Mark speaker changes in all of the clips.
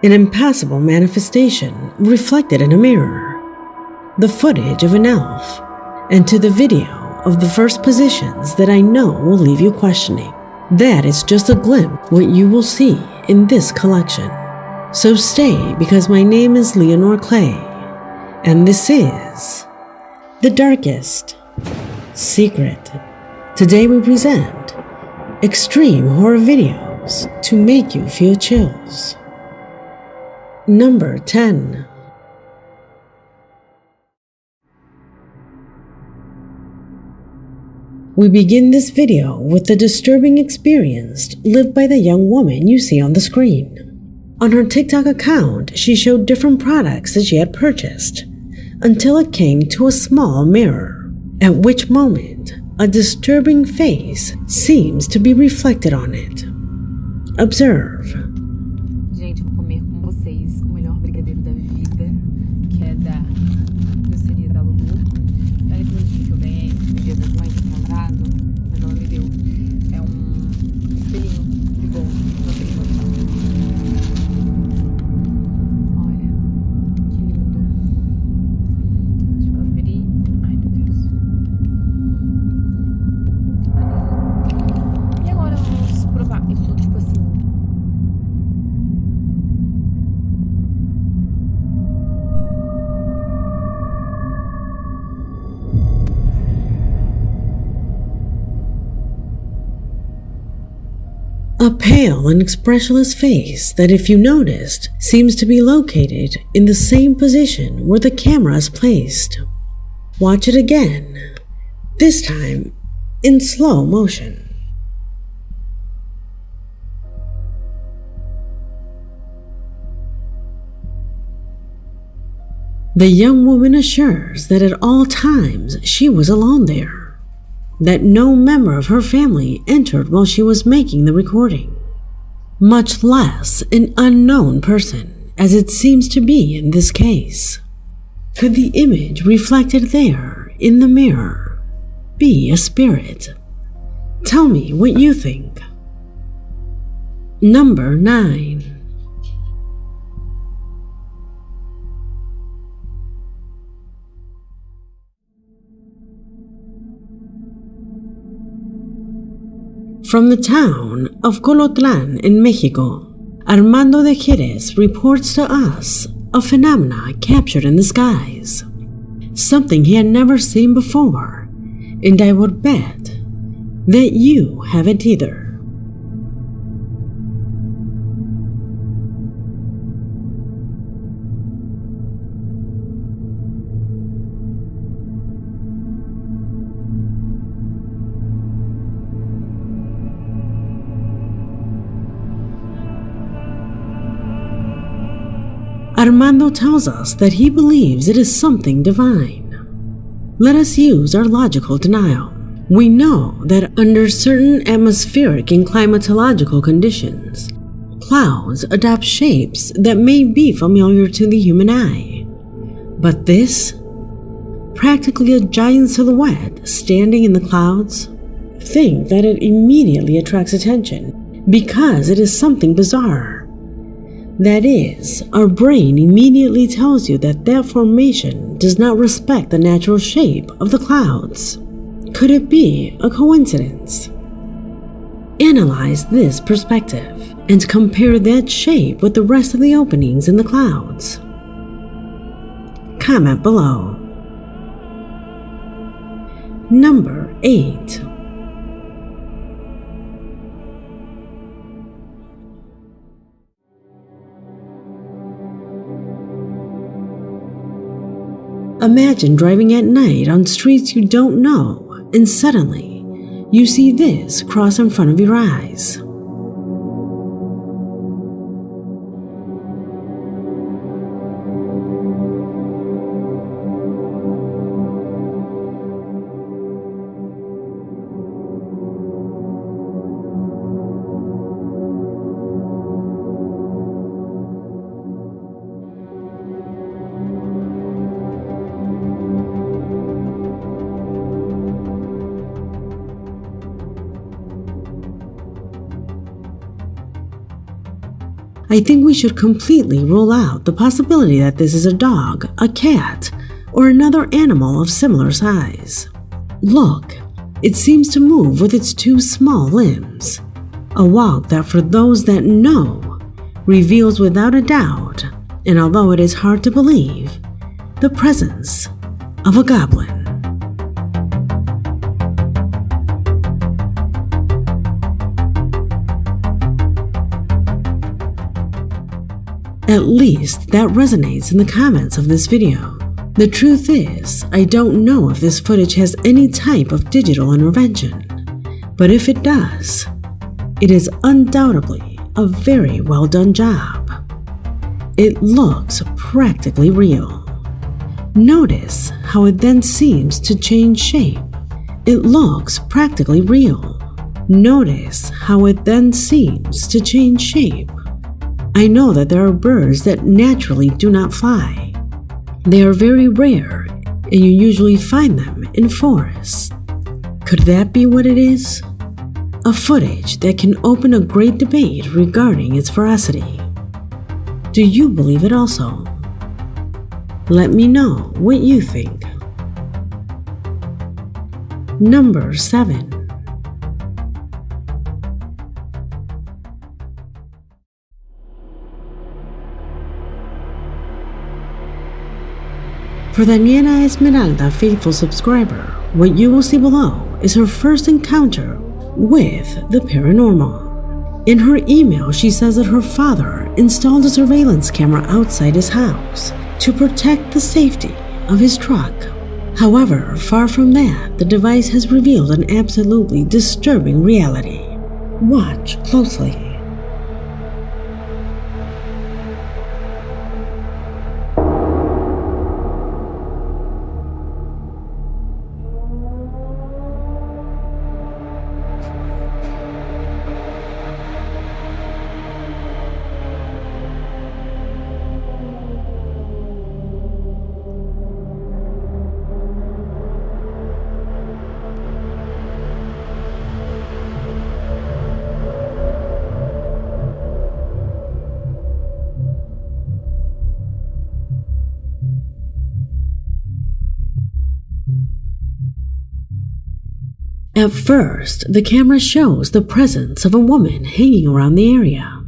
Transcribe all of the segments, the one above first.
Speaker 1: an impassable manifestation reflected in a mirror, the footage of an elf, and to the video of the first positions that I know will leave you questioning. That is just a glimpse what you will see in this collection. So stay, because my name is Leonore Clay, and this is The Darkest Secret. Today we present extreme horror videos to make you feel chills. Number 10. We begin this video with the disturbing experience lived by the young woman you see on the screen. On her TikTok account, she showed different products that she had purchased until it came to a small mirror, at which moment a disturbing face seems to be reflected on it. Observe.
Speaker 2: Gente, vou comer com vocês o melhor brigadeiro da vida, que é da doceria da Lulu. Olha que bonitinho que eu ganhei no dia das mães do namorado, mas ela me deu. É um espelhinho de bolo, não tem noção. Olha, que lindo. Deixa eu abrir. Ai, meu Deus. E agora vamos provar. Eu sou tipo assim.
Speaker 1: A pale and expressionless face that, if you noticed, seems to be located in the same position where the camera is placed. Watch it again, this time in slow motion. The young woman assures that at all times she was alone there, that no member of her family entered while she was making the recording, much less an unknown person, as it seems to be in this case. Could the image reflected there in the mirror be a spirit? Tell me what you think. Number 9. From the town of Colotlan in Mexico, Armando de Jerez reports to us a phenomena captured in the skies, something he had never seen before, and I would bet that you haven't either. Armando tells us that he believes it is something divine. Let us use our logical denial. We know that under certain atmospheric and climatological conditions, clouds adopt shapes that may be familiar to the human eye. But this, practically a giant silhouette standing in the clouds, think that it immediately attracts attention because it is something bizarre. That is, our brain immediately tells you that that formation does not respect the natural shape of the clouds. Could it be a coincidence? Analyze this perspective and compare that shape with the rest of the openings in the clouds. Comment below. Number 8. Imagine driving at night on streets you don't know, and suddenly you see this cross in front of your eyes. I think we should completely rule out the possibility that this is a dog, a cat, or another animal of similar size. Look, it seems to move with its two small limbs, a walk that for those that know reveals without a doubt, and although it is hard to believe, the presence of a goblin. At least that resonates in the comments of this video. The truth is, I don't know if this footage has any type of digital intervention, but if it does, it is undoubtedly a very well done job. It looks practically real. Notice how it then seems to change shape. It looks practically real. Notice how it then seems to change shape. I know that there are birds that naturally do not fly. They are very rare, and you usually find them in forests. Could that be what it is? A footage that can open a great debate regarding its veracity. Do you believe it also? Let me know what you think. Number 7. For Daniela Esmeralda faithful subscriber, what you will see below is her first encounter with the paranormal. In her email, she says that her father installed a surveillance camera outside his house to protect the safety of his truck. However, far from that, the device has revealed an absolutely disturbing reality. Watch closely. At first, the camera shows the presence of a woman hanging around the area.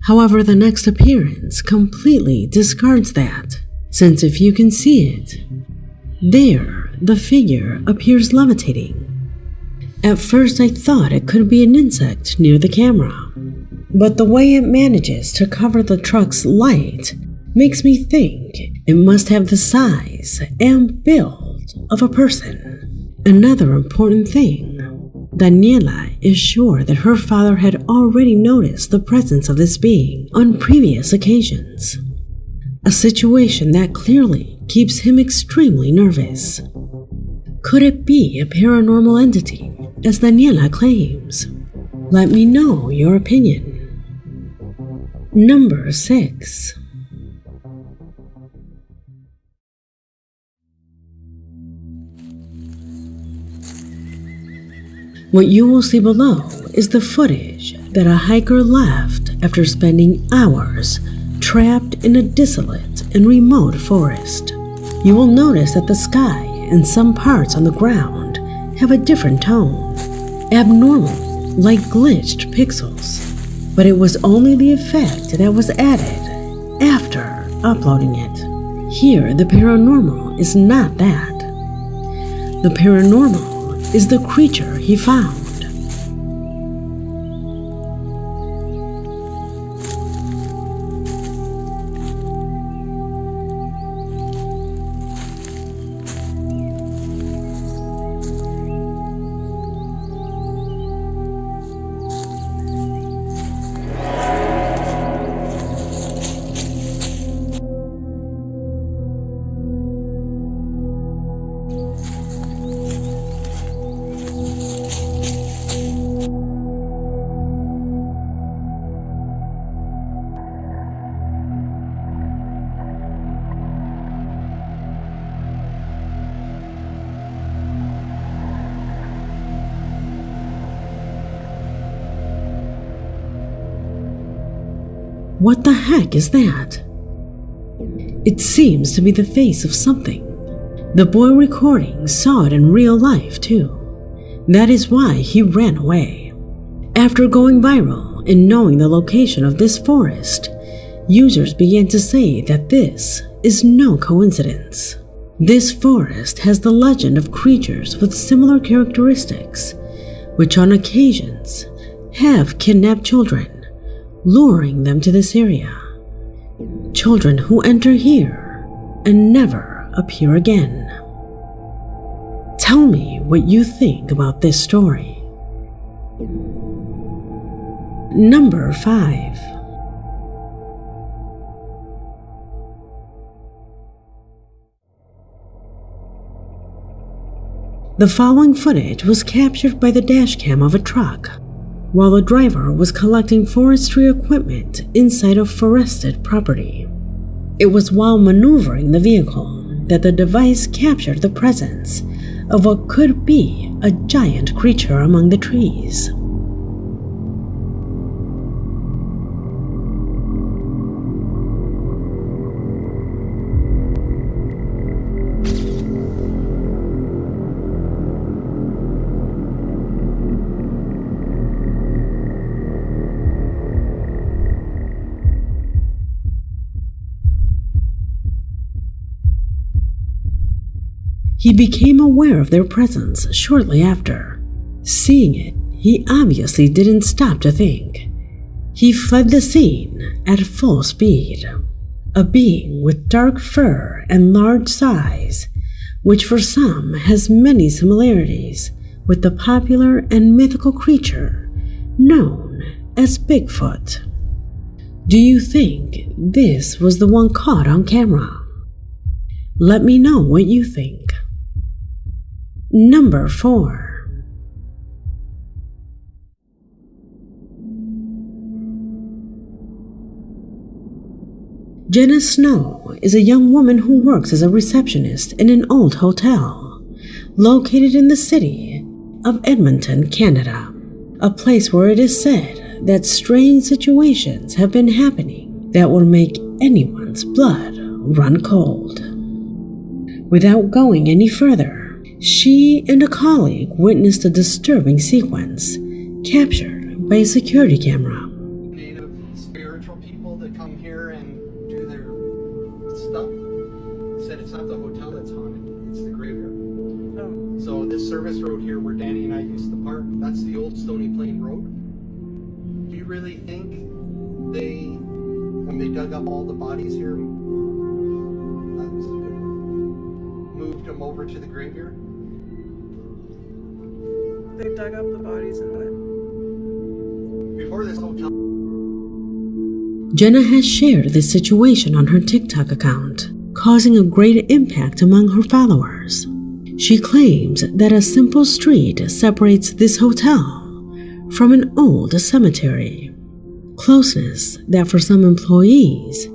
Speaker 1: However, the next appearance completely discards that, since if you can see it, there the figure appears levitating. At first I thought it could be an insect near the camera, but the way it manages to cover the truck's light makes me think it must have the size and build of a person. Another important thing, Daniela is sure that her father had already noticed the presence of this being on previous occasions, a situation that clearly keeps him extremely nervous. Could it be a paranormal entity, as Daniela claims? Let me know your opinion. Number 6. What you will see below is the footage that a hiker left after spending hours trapped in a desolate and remote forest. You will notice that the sky and some parts on the ground have a different tone, abnormal, like glitched pixels. But it was only the effect that was added after uploading it. Here, the paranormal is not that. The paranormal is the creature he found. What the heck is that? It seems to be the face of something. The boy recording saw it in real life too. That is why he ran away. After going viral and knowing the location of this forest, users began to say that this is no coincidence. This forest has the legend of creatures with similar characteristics, which on occasions have kidnapped children, luring them to this area. Children who enter here and never appear again. Tell me what you think about this story. Number 5. The following footage was captured by the dashcam of a truck while the driver was collecting forestry equipment inside of forested property. It was while maneuvering the vehicle that the device captured the presence of what could be a giant creature among the trees. He became aware of their presence shortly after. Seeing it, he obviously didn't stop to think. He fled the scene at full speed. A being with dark fur and large size, which for some has many similarities with the popular and mythical creature known as Bigfoot. Do you think this was the one caught on camera? Let me know what you think. Number 4. Jenna Snow is a young woman who works as a receptionist in an old hotel located in the city of Edmonton, Canada, a place where it is said that strange situations have been happening that will make anyone's blood run cold. Without going any further, she and a colleague witnessed a disturbing sequence captured by a security camera.
Speaker 3: Native spiritual people that come here and do their stuff said it's not the hotel that's haunted, it's the graveyard. Oh. So this service road here where Danny and I used to park, that's the old Stony Plain Road. Do you really think when they dug up all the bodies here, moved them over to the graveyard?
Speaker 4: They dug up the bodies and what?
Speaker 3: Before this hotel.
Speaker 1: Jenna has shared this situation on her TikTok account, causing a great impact among her followers. She claims that a simple street separates this hotel from an old cemetery. Closeness that for some employees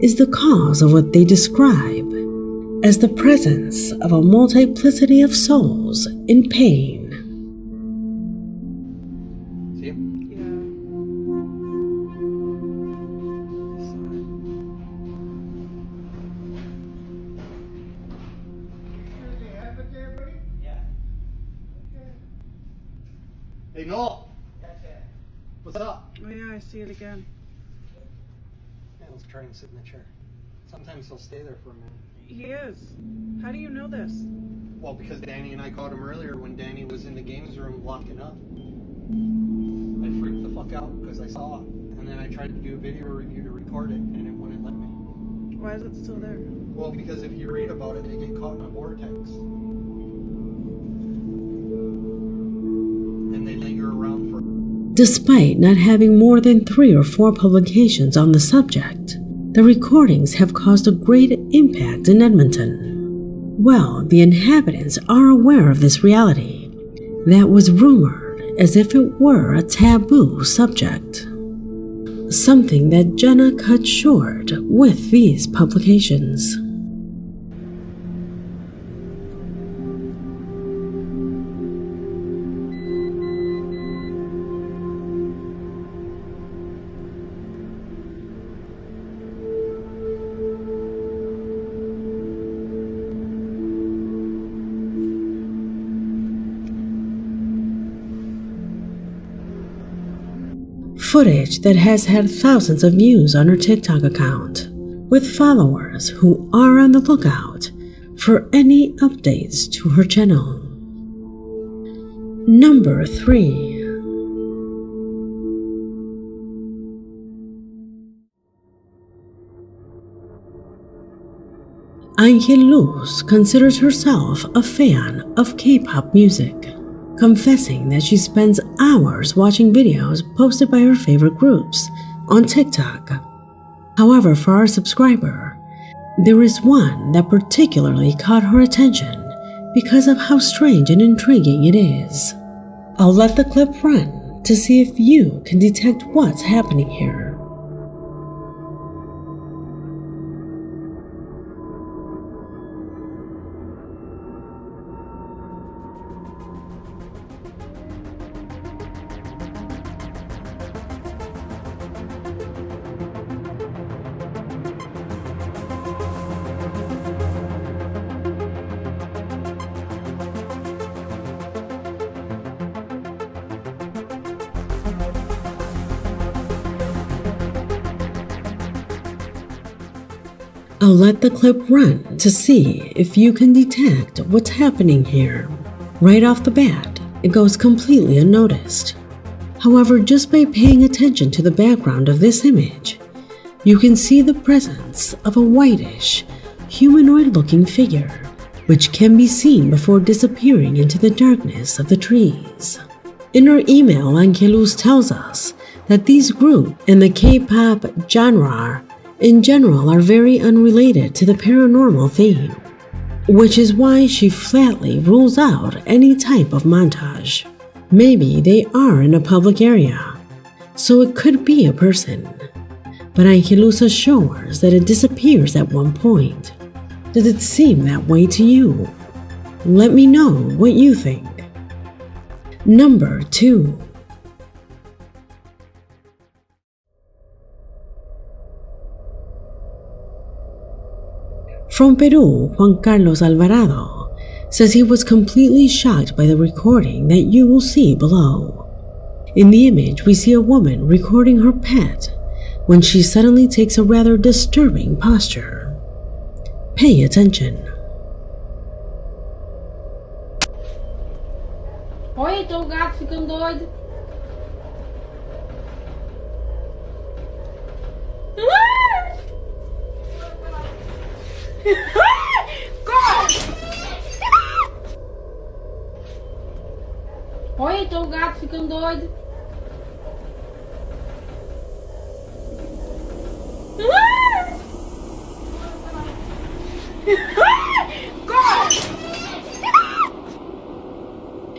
Speaker 1: is the cause of what they describe as the presence of a multiplicity of souls in pain.
Speaker 3: See?
Speaker 4: Yeah.
Speaker 3: Hey, Noel. What's up?
Speaker 4: Oh yeah, I see it again.
Speaker 3: Yeah, let's try and sit in the chair. Sometimes he'll stay there for a minute.
Speaker 4: He is. How do you know this?
Speaker 3: Well, because Danny and I caught him earlier when Danny was in the games room locking up. I freaked the fuck out because I saw it. And then I tried to do a video review to record it and it wouldn't let me.
Speaker 4: Why is it still there?
Speaker 3: Well, because if you read about it, they get caught in a vortex. And they linger around for...
Speaker 1: Despite not having more than 3 or 4 publications on the subject, the recordings have caused a great impact in Edmonton. Well, the inhabitants are aware of this reality that was rumored as if it were a taboo subject. Something that Jenna cut short with these publications. Footage that has had thousands of views on her TikTok account, with followers who are on the lookout for any updates to her channel. Number 3. Angelus considers herself a fan of K-pop music, confessing that she spends hours watching videos posted by her favorite groups on TikTok. However, for our subscriber, there is one that particularly caught her attention because of how strange and intriguing it is. I'll let the clip run to see if you can detect what's happening here. I'll let the clip run to see if you can detect what's happening here. Right off the bat, it goes completely unnoticed. However, just by paying attention to the background of this image, you can see the presence of a whitish, humanoid-looking figure, which can be seen before disappearing into the darkness of the trees. In her email, Angelus tells us that these groups and the K-pop genre in general are very unrelated to the paranormal theme, which is why she flatly rules out any type of montage. Maybe they are in a public area, so it could be a person, but Angelus assures that it disappears at one point. Does it seem that way to you? Let me know what you think. Number 2. From Peru, Juan Carlos Alvarado says he was completely shocked by the recording that you will see below. In the image, we see a woman recording her pet when she suddenly takes a rather disturbing posture. Pay attention.
Speaker 2: Olha, então o gato ficando doido. Olha, então o gato ficando doido.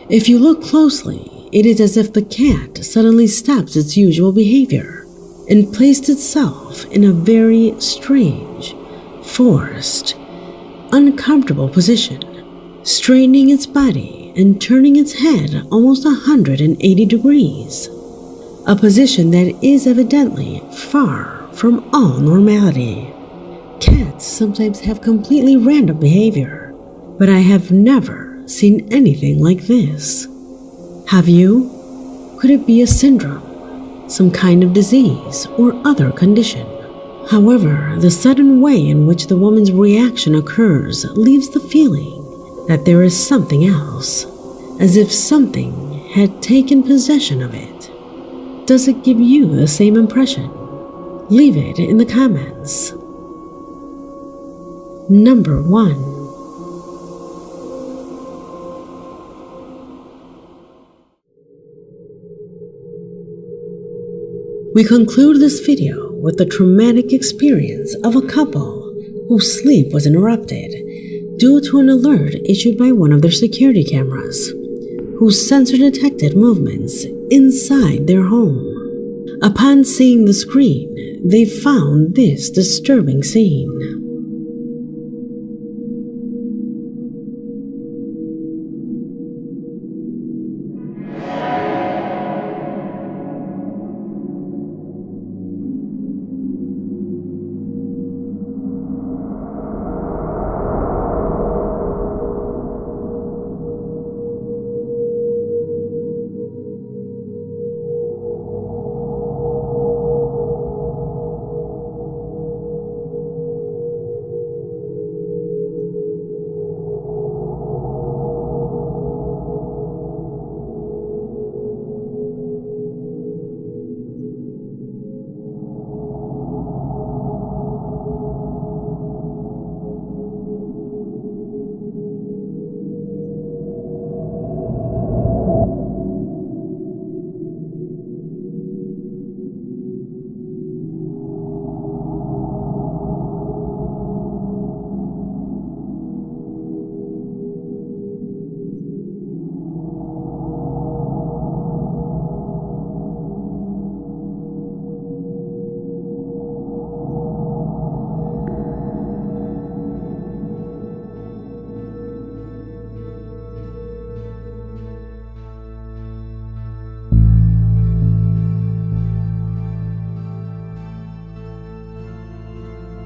Speaker 1: If you look closely, it is as if the cat suddenly stops its usual behavior and placed itself in a very strange, forced, uncomfortable position, straightening its body and turning its head almost 180 degrees, a position that is evidently far from all normality. Cats sometimes have completely random behavior, but I have never seen anything like this. Have you? Could it be a syndrome, some kind of disease, or other condition? However, the sudden way in which the woman's reaction occurs leaves the feeling that there is something else, as if something had taken possession of it. Does it give you the same impression? Leave it in the comments. Number 1. We conclude this video with the traumatic experience of a couple whose sleep was interrupted due to an alert issued by one of their security cameras, whose sensor detected movements inside their home. Upon seeing the screen, they found this disturbing scene.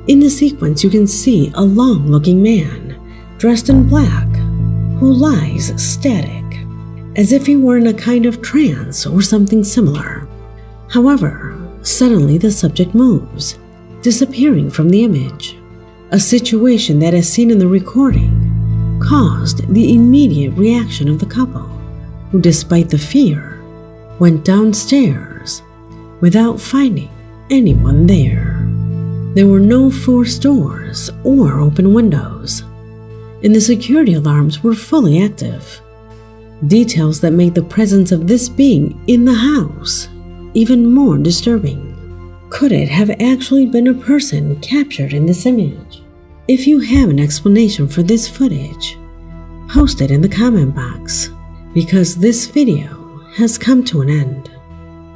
Speaker 1: In the sequence, you can see a long-looking man, dressed in black, who lies static, as if he were in a kind of trance or something similar. However, suddenly the subject moves, disappearing from the image. A situation that, as seen in the recording, caused the immediate reaction of the couple, who, despite the fear, went downstairs without finding anyone there. There were no forced doors or open windows, and the security alarms were fully active. Details that make the presence of this being in the house even more disturbing. Could it have actually been a person captured in this image? If you have an explanation for this footage, post it in the comment box, because this video has come to an end.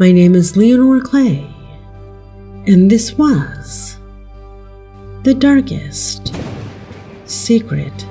Speaker 1: My name is Leonore Clay, and this was The Darkest Secret